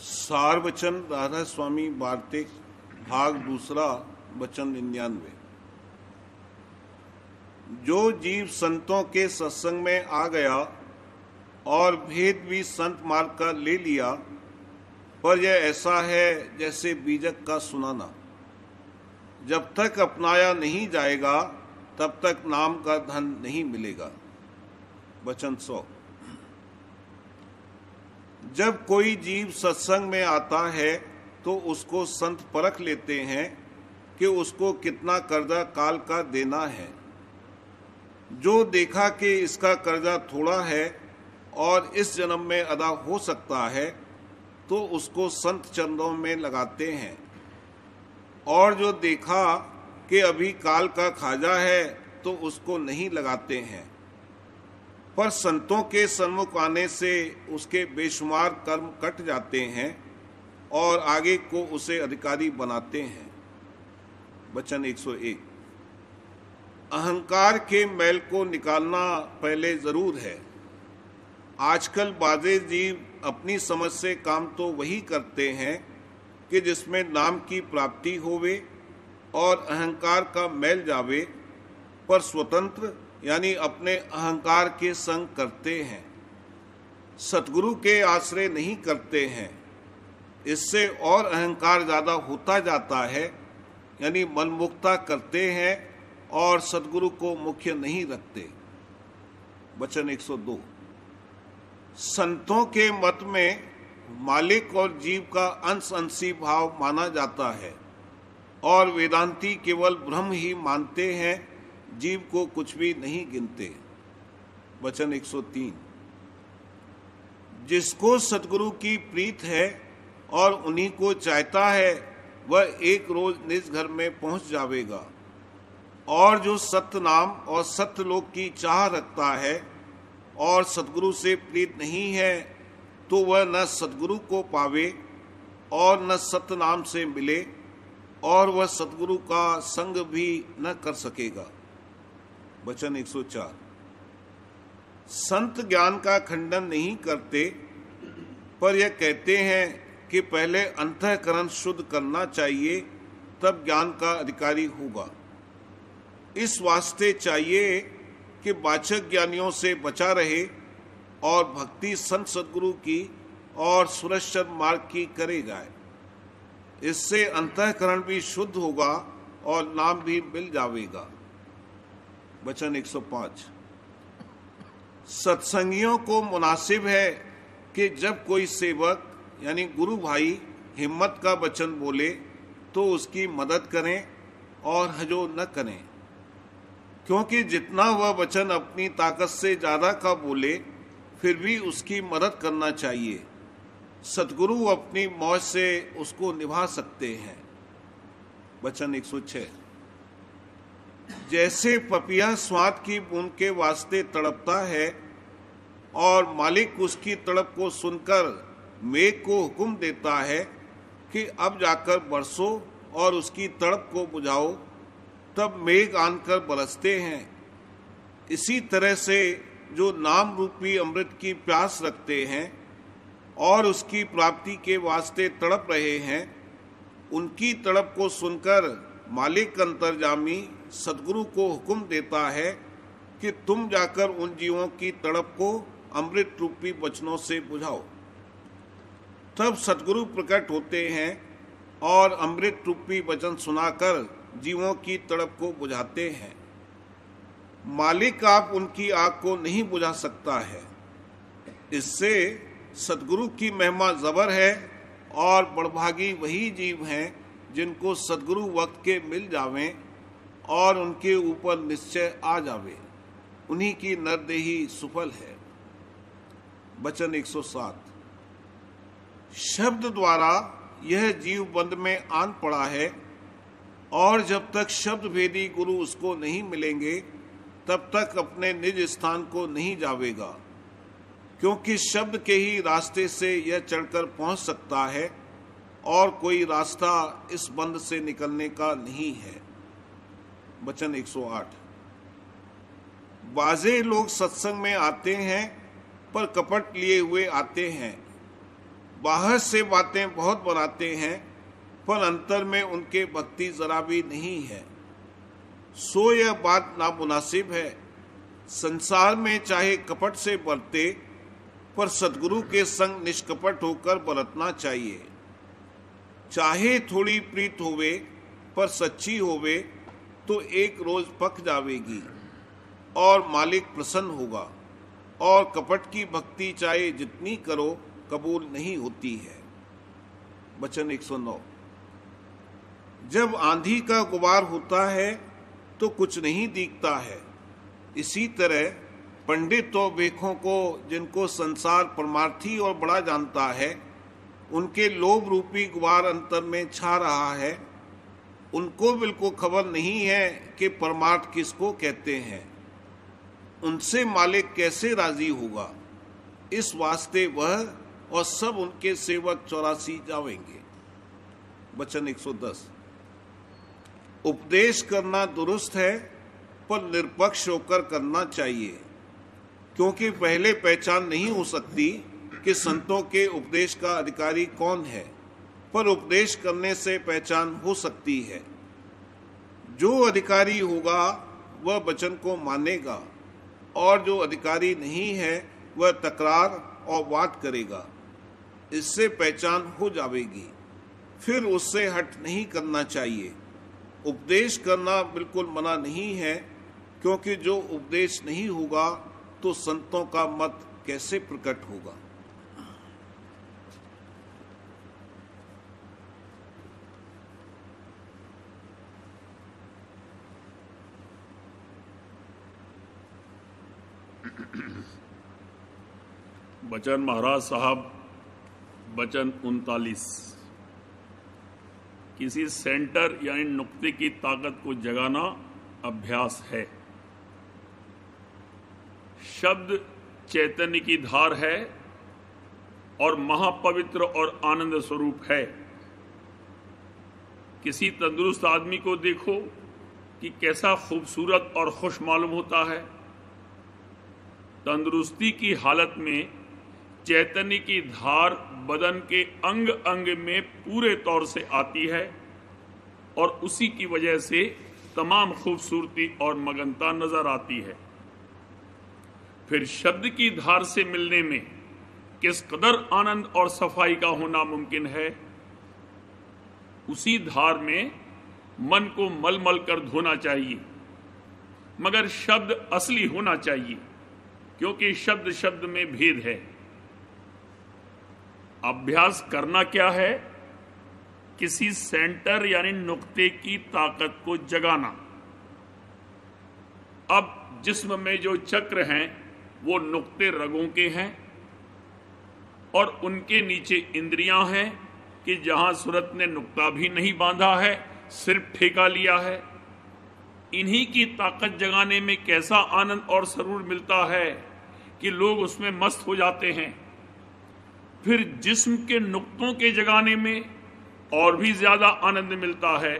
सार वचन राधा स्वामी वार्तिक भाग दूसरा वचन 99। जो जीव संतों के सत्संग में आ गया और भेद भी संत मार्ग का ले लिया, पर यह ऐसा है जैसे बीजक का सुनाना। जब तक अपनाया नहीं जाएगा तब तक नाम का धन नहीं मिलेगा। वचन 100। जब कोई जीव सत्संग में आता है तो उसको संत परख लेते हैं कि उसको कितना कर्जा काल का देना है। जो देखा कि इसका कर्जा थोड़ा है और इस जन्म में अदा हो सकता है तो उसको संत चरणों में लगाते हैं, और जो देखा कि अभी काल का खाजा है तो उसको नहीं लगाते हैं। पर संतों के सन्मुख आने से उसके बेशुमार कर्म कट जाते हैं और आगे को उसे अधिकारी बनाते हैं। वचन 101। अहंकार के मैल को निकालना पहले जरूर है। आजकल बाजे जीव अपनी समझ से काम तो वही करते हैं कि जिसमें नाम की प्राप्ति होवे और अहंकार का मैल जावे, पर स्वतंत्र यानी अपने अहंकार के संग करते हैं, सतगुरु के आश्रय नहीं करते हैं। इससे और अहंकार ज्यादा होता जाता है, यानी मनमुक्ता करते हैं और सतगुरु को मुख्य नहीं रखते। वचन 102। संतों के मत में मालिक और जीव का अंश अंशी भाव माना जाता है और वेदांती केवल ब्रह्म ही मानते हैं, जीव को कुछ भी नहीं गिनते। वचन 103। जिसको सतगुरु की प्रीत है और उन्हीं को चाहता है वह एक रोज निज घर में पहुंच जावेगा, और जो सत्य नाम और सत्य लोक की चाह रखता है और सतगुरु से प्रीत नहीं है तो वह न सतगुरु को पावे और न सत्य नाम से मिले, और वह सतगुरु का संग भी न कर सकेगा। वचन 104। संत ज्ञान का खंडन नहीं करते, पर यह कहते हैं कि पहले अंतःकरण शुद्ध करना चाहिए, तब ज्ञान का अधिकारी होगा। इस वास्ते चाहिए कि वाचक ज्ञानियों से बचा रहे और भक्ति संत सद्गुरु की और सुरक्षित मार्ग की करे जाए। इससे अंतःकरण भी शुद्ध होगा और नाम भी मिल जावेगा। वचन 105। सत्संगियों को मुनासिब है कि जब कोई सेवक यानी गुरु भाई हिम्मत का वचन बोले तो उसकी मदद करें और हजो न करें, क्योंकि जितना वह वचन अपनी ताकत से ज्यादा का बोले फिर भी उसकी मदद करना चाहिए। सतगुरु अपनी मौज से उसको निभा सकते हैं। वचन 106। जैसे पपिया स्वाद की बूंद के वास्ते तड़पता है और मालिक उसकी तड़प को सुनकर मेघ को हुक्म देता है कि अब जाकर बरसो और उसकी तड़प को बुझाओ, तब मेघ आनकर बरसते हैं। इसी तरह से जो नाम रूपी अमृत की प्यास रखते हैं और उसकी प्राप्ति के वास्ते तड़प रहे हैं, उनकी तड़प को सुनकर मालिक अंतर्जामी सतगुरु को हुक्म देता है कि तुम जाकर उन जीवों की तड़प को अमृत रूपी वचनों से बुझाओ। तब सतगुरु प्रकट होते हैं और अमृत रूपी वचन सुनाकर जीवों की तड़प को बुझाते हैं। मालिक आप उनकी आग को नहीं बुझा सकता है। इससे सतगुरु की महिमा जबर है, और बड़भागी वही जीव हैं जिनको सतगुरु वक्त के मिल जावें और उनके ऊपर निश्चय आ जावे, उन्हीं की नरदेही सुफल है। वचन 107। शब्द द्वारा यह जीव बंद में आन पड़ा है, और जब तक शब्द भेदी गुरु उसको नहीं मिलेंगे तब तक अपने निज स्थान को नहीं जावेगा, क्योंकि शब्द के ही रास्ते से यह चढ़कर पहुंच सकता है और कोई रास्ता इस बंद से निकलने का नहीं है। वचन 108। बाजे लोग सत्संग में आते हैं पर कपट लिए हुए आते हैं। बाहर से बातें बहुत बनाते हैं, पर अंतर में उनके भक्ति जरा भी नहीं है। सो यह बात नामुनासिब है। संसार में चाहे कपट से बरते, पर सद्गुरु के संग निष्कपट होकर बरतना चाहिए। चाहे थोड़ी प्रीत होवे, पर सच्ची होवे तो एक रोज पक जावेगी और मालिक प्रसन्न होगा। और कपट की भक्ति चाहे जितनी करो कबूल नहीं होती है। वचन 109। जब आंधी का गुबार होता है तो कुछ नहीं दिखता है। इसी तरह पंडित और बेखों को, जिनको संसार परमार्थी और बड़ा जानता है, उनके लोभ रूपी गुबार अंतर में छा रहा है। उनको बिल्कुल खबर नहीं है कि परमार्थ किसको कहते हैं। उनसे मालिक कैसे राजी होगा। इस वास्ते वह और सब उनके सेवक 84 जावेंगे। वचन 110। उपदेश करना दुरुस्त है, पर निरपक्ष होकर करना चाहिए, क्योंकि पहले पहचान नहीं हो सकती कि संतों के उपदेश का अधिकारी कौन है, पर उपदेश करने से पहचान हो सकती है। जो अधिकारी होगा वह वचन को मानेगा, और जो अधिकारी नहीं है वह तकरार और वाद करेगा। इससे पहचान हो जाएगी, फिर उससे हट नहीं करना चाहिए। उपदेश करना बिल्कुल मना नहीं है, क्योंकि जो उपदेश नहीं होगा तो संतों का मत कैसे प्रकट होगा। वचन महाराज साहब, वचन 39। किसी सेंटर यानी नुक्ते की ताकत को जगाना अभ्यास है। शब्द चैतन्य की धार है और महापवित्र और आनंद स्वरूप है। किसी तंदुरुस्त आदमी को देखो कि कैसा खूबसूरत और खुश मालूम होता है। तंदुरुस्ती की हालत में चैतन्य की धार बदन के अंग अंग में पूरे तौर से आती है और उसी की वजह से तमाम खूबसूरती और मगनता नजर आती है। फिर शब्द की धार से मिलने में किस कदर आनंद और सफाई का होना मुमकिन है। उसी धार में मन को मल कर धोना चाहिए, मगर शब्द असली होना चाहिए, क्योंकि शब्द शब्द में भेद है। अभ्यास करना क्या है? किसी सेंटर यानी नुक्ते की ताकत को जगाना। अब जिस्म में जो चक्र हैं वो नुक्ते रगों के हैं और उनके नीचे इंद्रियां हैं कि जहां सूरत ने नुक्ता भी नहीं बांधा है, सिर्फ ठेका लिया है। इन्हीं की ताकत जगाने में कैसा आनंद और सरूर मिलता है कि लोग उसमें मस्त हो जाते हैं। फिर जिस्म के नुक्तों के जगाने में और भी ज्यादा आनंद मिलता है।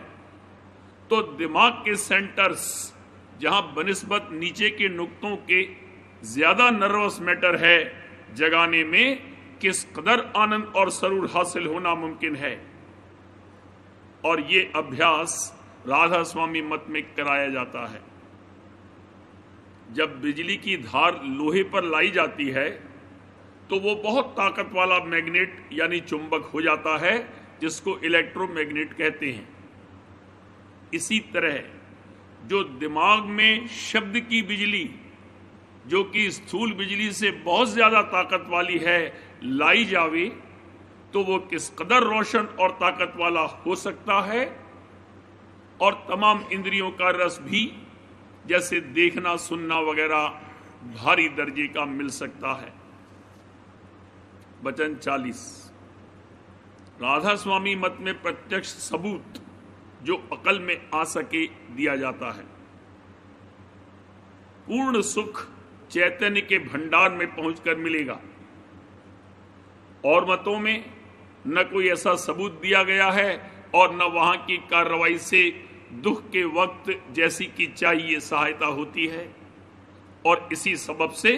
तो दिमाग के सेंटर्स, जहां बनिस्बत नीचे के नुक्तों के ज्यादा नर्वस मैटर है, जगाने में किस कदर आनंद और सरूर हासिल होना मुमकिन है। और ये अभ्यास राधा स्वामी मत में कराया जाता है। जब बिजली की धार लोहे पर लाई जाती है तो वो बहुत ताकत वाला मैग्नेट यानी चुंबक हो जाता है, जिसको इलेक्ट्रोमैग्नेट कहते हैं। इसी तरह जो दिमाग में शब्द की बिजली, जो कि स्थूल बिजली से बहुत ज्यादा ताकत वाली है, लाई जावे तो वो किस कदर रोशन और ताकत वाला हो सकता है। और तमाम इंद्रियों का रस भी, जैसे देखना सुनना वगैरह, भारी दर्जे का मिल सकता है। वचन 40। राधा स्वामी मत में प्रत्यक्ष सबूत जो अकल में आ सके दिया जाता है। पूर्ण सुख चैतन्य के भंडार में पहुंचकर मिलेगा। और मतों में न कोई ऐसा सबूत दिया गया है और न वहां की कार्रवाई से दुख के वक्त जैसी की चाहिए सहायता होती है। और इसी सबब से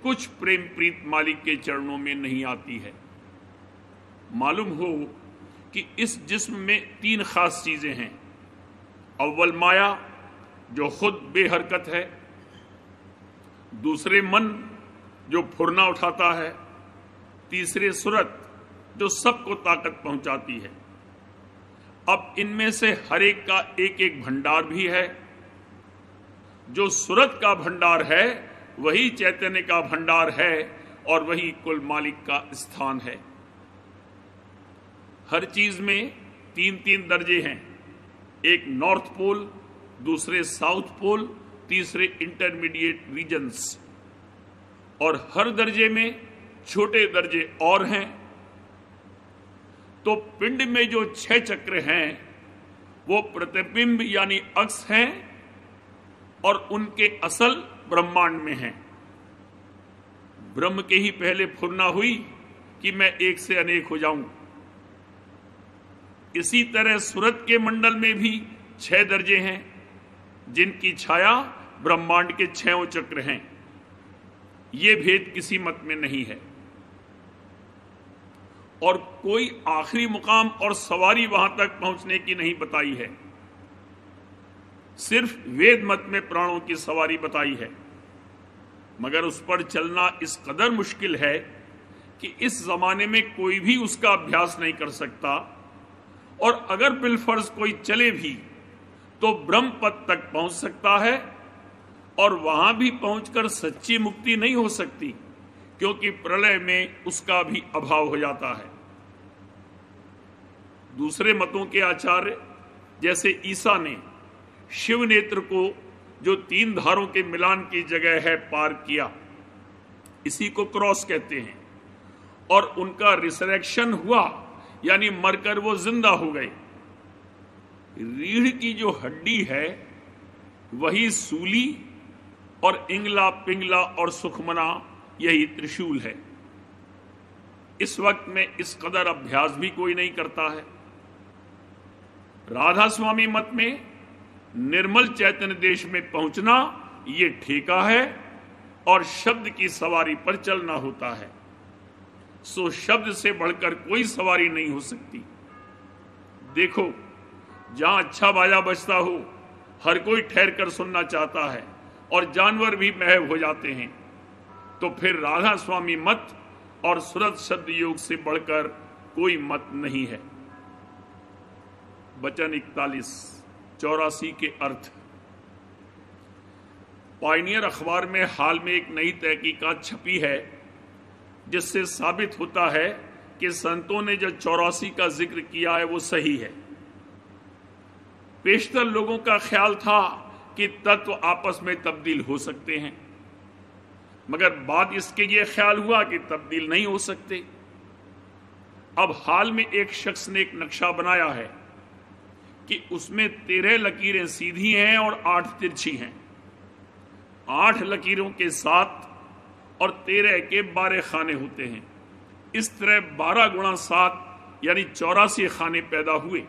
कुछ प्रेम प्रीत मालिक के चरणों में नहीं आती है। मालूम हो कि इस जिस्म में 3 खास चीजें हैं। अव्वल माया जो खुद बेहरकत है, दूसरे मन जो फुरना उठाता है, तीसरे सूरत जो सबको ताकत पहुंचाती है। अब इनमें से हर एक का एक एक भंडार भी है। जो सूरत का भंडार है वही चैतन्य का भंडार है और वही कुल मालिक का स्थान है। हर चीज में 3-3 दर्जे हैं, एक नॉर्थ पोल, दूसरे साउथ पोल, तीसरे इंटरमीडिएट रीजन्स, और हर दर्जे में छोटे दर्जे और हैं। तो पिंड में जो 6 चक्र हैं वो प्रतिबिंब यानी अक्स हैं और उनके असल ब्रह्मांड में हैं। ब्रह्म के ही पहले फुरना हुई कि मैं एक से अनेक हो जाऊं। इसी तरह सूरत के मंडल में भी 6 दर्जे हैं जिनकी छाया ब्रह्मांड के 6 चक्र हैं। ये भेद किसी मत में नहीं है और कोई आखिरी मुकाम और सवारी वहां तक पहुंचने की नहीं बताई है। सिर्फ वेद मत में प्राणों की सवारी बताई है, मगर उस पर चलना इस कदर मुश्किल है कि इस जमाने में कोई भी उसका अभ्यास नहीं कर सकता, और अगर बिलफर्ज कोई चले भी तो ब्रह्म पद तक पहुंच सकता है और वहां भी पहुंचकर सच्ची मुक्ति नहीं हो सकती, क्योंकि प्रलय में उसका भी अभाव हो जाता है। दूसरे मतों के आचार्य जैसे ईसा ने शिव नेत्र को जो 3 धारों के मिलान की जगह है पार किया, इसी को क्रॉस कहते हैं, और उनका रिसरेक्शन हुआ यानी मरकर वो जिंदा हो गए। रीढ़ की जो हड्डी है वही सूली और इंगला पिंगला और सुखमना यही त्रिशूल है। इस वक्त में इस कदर अभ्यास भी कोई नहीं करता है। राधा स्वामी मत में निर्मल चैतन्य देश में पहुंचना ये ठेका है और शब्द की सवारी पर चलना होता है। सो शब्द से बढ़कर कोई सवारी नहीं हो सकती। देखो, जहां अच्छा बाजा बजता हो हर कोई ठहर कर सुनना चाहता है और जानवर भी महव हो जाते हैं, तो फिर राधा स्वामी मत और सूरत शब्द योग से बढ़कर कोई मत नहीं है। वचन 41, 84 के अर्थ। पायनियर अखबार में हाल में एक नई तहकीकात छपी है जिससे साबित होता है कि संतों ने जो 84 का जिक्र किया है वो सही है। पेशतर लोगों का ख्याल था कि तत्व आपस में तब्दील हो सकते हैं, मगर बाद इसके ये ख्याल हुआ कि तब्दील नहीं हो सकते। अब हाल में एक शख्स ने एक नक्शा बनाया है कि उसमें 13 लकीरें सीधी हैं और 8 तिरछी हैं। 8 लकीरों के साथ और 13 के 12 खाने होते हैं। इस तरह 12 गुणा 7 यानी 84 खाने पैदा हुए।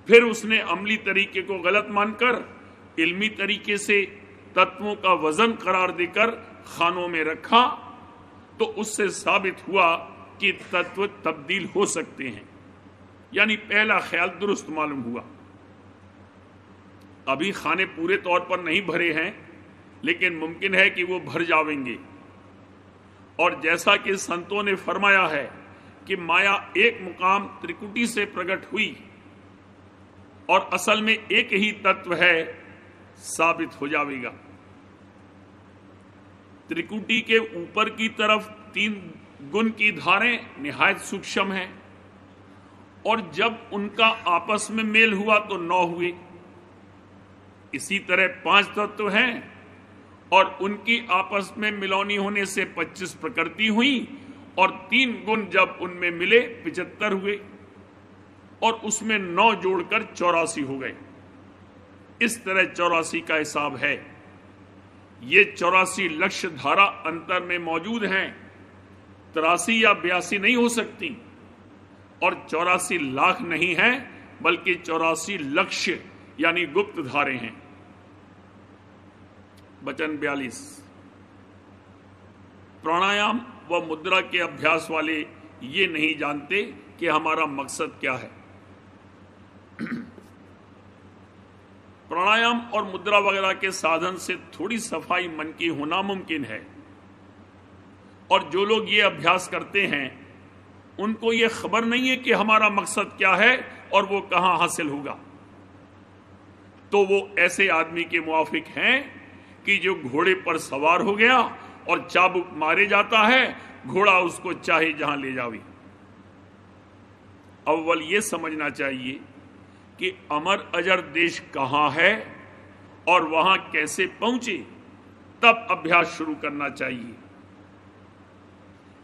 फिर उसने अमली तरीके को गलत मानकर इल्मी तरीके से तत्वों का वजन करार देकर खानों में रखा, तो उससे साबित हुआ कि तत्व तब्दील हो सकते हैं। यानी पहला ख्याल दुरुस्त मालूम हुआ। अभी खाने पूरे तौर पर नहीं भरे हैं, लेकिन मुमकिन है कि वो भर जाएंगे। और जैसा कि संतों ने फरमाया है कि माया एक मुकाम त्रिकुटी से प्रकट हुई और असल में एक ही तत्व है, साबित हो जाएगा। त्रिकुटी के ऊपर की तरफ 3 गुण की धारें निहायत सूक्ष्म हैं, और जब उनका आपस में मेल हुआ तो 9 हुए। इसी तरह 5 तत्व हैं और उनकी आपस में मिलौनी होने से 25 प्रकृति हुई, और 3 गुण जब उनमें मिले 75 हुए, और उसमें 9 जोड़कर 84 हो गए। इस तरह 84 का हिसाब है। ये 84 लक्ष्य धारा अंतर में मौजूद हैं। 83 या 82 नहीं हो सकती, और 84 लाख नहीं है, बल्कि 84 लक्ष्य यानी गुप्त धारे हैं। वचन 42, प्राणायाम व मुद्रा के अभ्यास वाले ये नहीं जानते कि हमारा मकसद क्या है। प्राणायाम और मुद्रा वगैरह के साधन से थोड़ी सफाई मन की होना मुमकिन है, और जो लोग ये अभ्यास करते हैं उनको ये खबर नहीं है कि हमारा मकसद क्या है और वो कहां हासिल होगा। तो वो ऐसे आदमी के मुआफिक हैं कि जो घोड़े पर सवार हो गया और चाबुक मारे जाता है, घोड़ा उसको चाहे जहां ले जावे। अव्वल ये समझना चाहिए कि अमर अजर देश कहां है और वहां कैसे पहुंचे, तब अभ्यास शुरू करना चाहिए।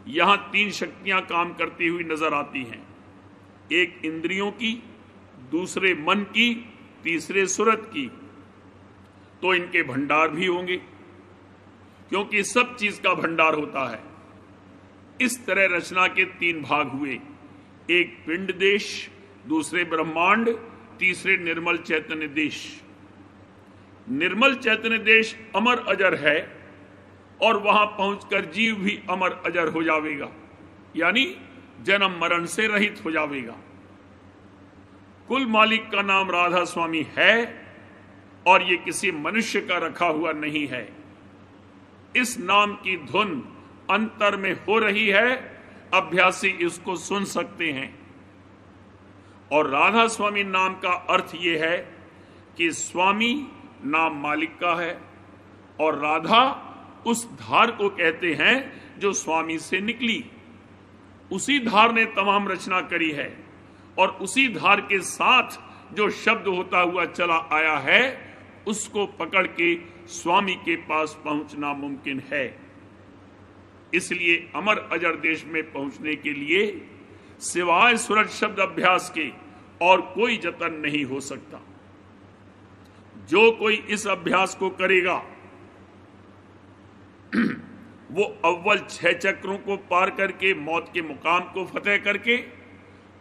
यहां 3 शक्तियां काम करती हुई नजर आती हैं, एक इंद्रियों की, दूसरे मन की, तीसरे सूरत की। तो इनके भंडार भी होंगे, क्योंकि सब चीज का भंडार होता है। इस तरह रचना के 3 भाग हुए, एक पिंड देश, दूसरे ब्रह्मांड, तीसरे निर्मल चैतन्य देश। निर्मल चैतन्य देश अमर अजर है और वहां पहुंचकर जीव भी अमर अजर हो जाएगा, यानी जन्म मरण से रहित हो जाएगा। कुल मालिक का नाम राधा स्वामी है और ये किसी मनुष्य का रखा हुआ नहीं है। इस नाम की धुन अंतर में हो रही है, अभ्यासी इसको सुन सकते हैं। और राधा स्वामी नाम का अर्थ यह है कि स्वामी नाम मालिक का है और राधा उस धार को कहते हैं जो स्वामी से निकली। उसी धार ने तमाम रचना करी है और उसी धार के साथ जो शब्द होता हुआ चला आया है, उसको पकड़ के स्वामी के पास पहुंचना मुमकिन है। इसलिए अमर अजर देश में पहुंचने के लिए सिवाय सूरज शब्द अभ्यास के और कोई जतन नहीं हो सकता। जो कोई इस अभ्यास को करेगा वो अव्वल 6 चक्रों को पार करके मौत के मुकाम को फतेह करके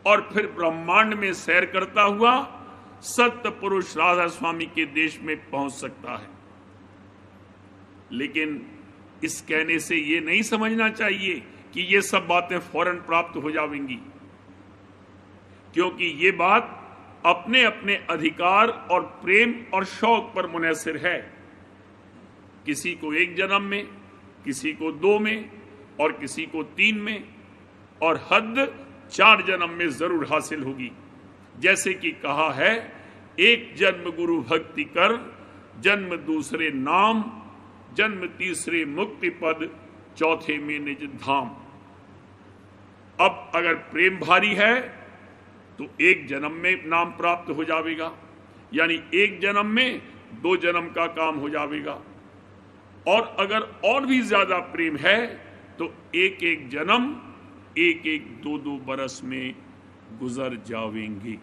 और फिर ब्रह्मांड में सैर करता हुआ सत्य पुरुष राधा स्वामी के देश में पहुंच सकता है। लेकिन इस कहने से ये नहीं समझना चाहिए कि ये सब बातें फौरन प्राप्त हो जाएंगी, क्योंकि ये बात अपने अपने अधिकार और प्रेम और शौक पर मुनहसिर है। किसी को 1 जन्म में, किसी को 2 में और किसी को 3 में, और हद 4 जन्म में जरूर हासिल होगी। जैसे कि कहा है, 1 जन्म गुरु भक्ति कर, जन्म दूसरे नाम, जन्म तीसरे मुक्ति पद, चौथे में निज धाम। अब अगर प्रेम भारी है तो 1 जन्म में नाम प्राप्त हो जाएगा, यानी 1 जन्म में 2 जन्म का काम हो जाएगा। और अगर और भी ज्यादा प्रेम है तो 1-1 जन्म 1-1 2-2 बरस में गुजर जाएंगे।